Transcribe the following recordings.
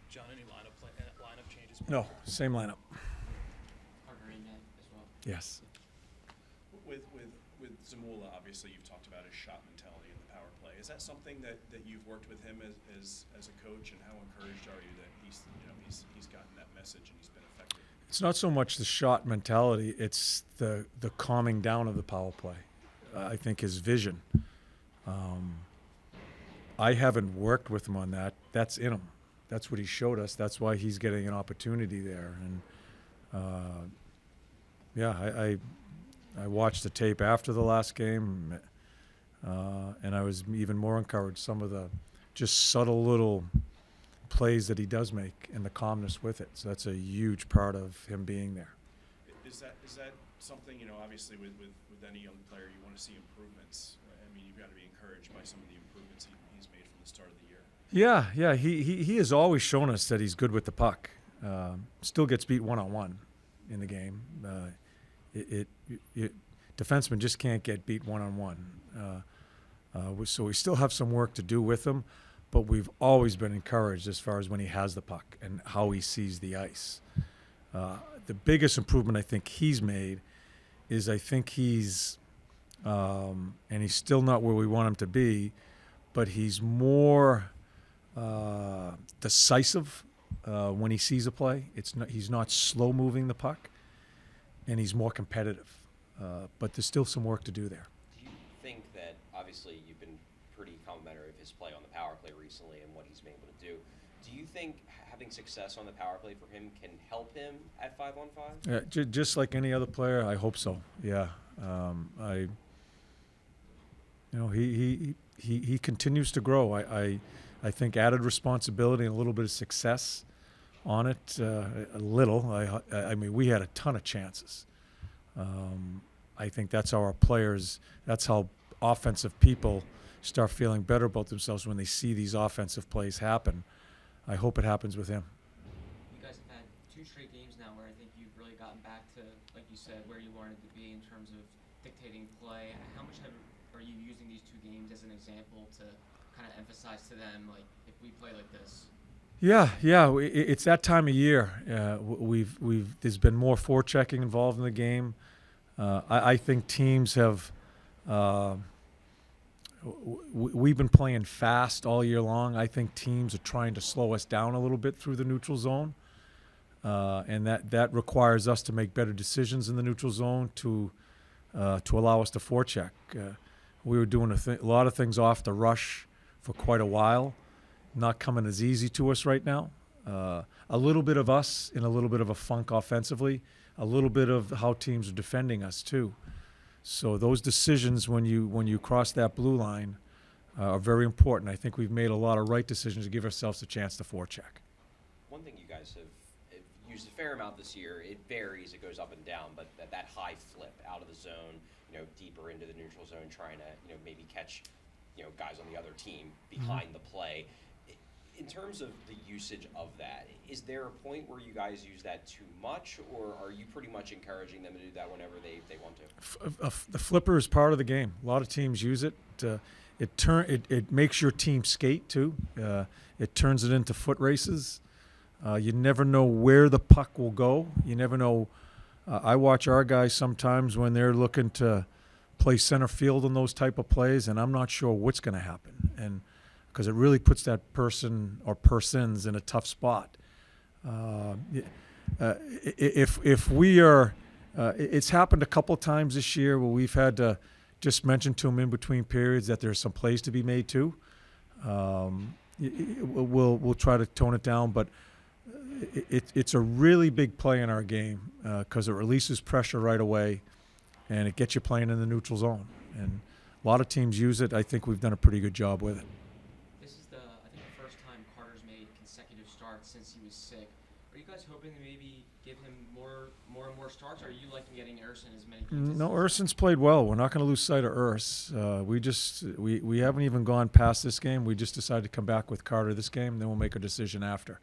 John, any lineup changes? No, same lineup. Partner in net as well. Yes. With Zamula, obviously you've talked about his shot mentality in the power play. Is that something that you've worked with him as a coach, and how encouraged are you that he's gotten that message and he's been effective? It's not so much the shot mentality; it's the calming down of the power play. I think his vision. I haven't worked with him on that. That's in him. That's what he showed us. That's why he's getting an opportunity there. And I watched the tape after the last game, and I was even more encouraged. Some of the just subtle little plays that he does make and the calmness with it. So that's a huge part of him being there. Is that something, obviously with any young player you want to see improvements? I mean, you've got to be encouraged by some of the improvements he's made from the start of the year. Yeah. He has always shown us that he's good with the puck. Still gets beat one-on-one in the game. Defensemen just can't get beat one-on-one. So we still have some work to do with him, but we've always been encouraged as far as when he has the puck and how he sees the ice. The biggest improvement I think he's made is I think he's, and he's still not where we want him to be, but he's more decisive when he sees a play. He's not slow moving the puck, and he's more competitive. But there's still some work to do there. Do you think that, obviously you've been pretty complimentary of his play on the power play recently and what he's been able to do. Do you think having success on the power play for him can help him at 5-on-5? Yeah, just like any other player, I hope so. Yeah, he continues to grow. I think added responsibility and a little bit of success on it. A little. I mean, we had a ton of chances. I think that's how our players. That's how offensive people start feeling better about themselves when they see these offensive plays happen. I hope it happens with him. You guys have had 2 straight games now where I think you've really gotten back to, like you said, where you wanted to be in terms of dictating play. How much are you using these 2 games as an example to kind of emphasize to them, like, if we play like this? Yeah. It's that time of year. There's been more forechecking involved in the game. I think teams have. We've been playing fast all year long. I think teams are trying to slow us down a little bit through the neutral zone, and that requires us to make better decisions in the neutral zone to allow us to forecheck. We were doing a lot of things off the rush for quite a while, not coming as easy to us right now. A little bit of us in a little bit of a funk offensively, a little bit of how teams are defending us too. So those decisions when you cross that blue line are very important. I think we've made a lot of right decisions to give ourselves a chance to forecheck. One thing you guys have used a fair amount this year, it varies, it goes up and down, but that high flip out of the zone, deeper into the neutral zone, trying to, maybe catch, guys on the other team behind the play. In terms of the usage of that, is there a point where you guys use that too much, or are you pretty much encouraging them to do that whenever they want to? The flipper is part of the game. A lot of teams use it. It makes your team skate too. It turns it into foot races. You never know where the puck will go. You never know. I watch our guys sometimes when they're looking to play center field in those type of plays, and I'm not sure what's going to happen. And because it really puts that person or persons in a tough spot. If we are, it's happened a couple of times this year where we've had to just mention to them in between periods that there's some plays to be made too. We'll try to tone it down, but it's a really big play in our game because it releases pressure right away, and it gets you playing in the neutral zone. And a lot of teams use it. I think we've done a pretty good job with it. I think the first time Carter's made consecutive starts since he was sick. Are you guys hoping to maybe give him more and more starts, or are you liking getting Erson as many games? No, Erson's played well. We're not going to lose sight of Urs. We haven't even gone past this game. We just decided to come back with Carter this game, and then we'll make a decision after.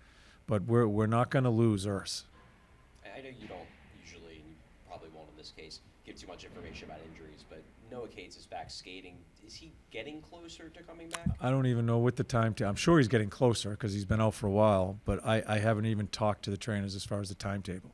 But we're not going to lose Urs. I know you don't usually, and you probably won't in this case, give too much information about injuries, but Noah Cates is back skating. Is he getting closer to coming back? I don't even know what the I'm sure he's getting closer because he's been out for a while, but I haven't even talked to the trainers as far as the timetable.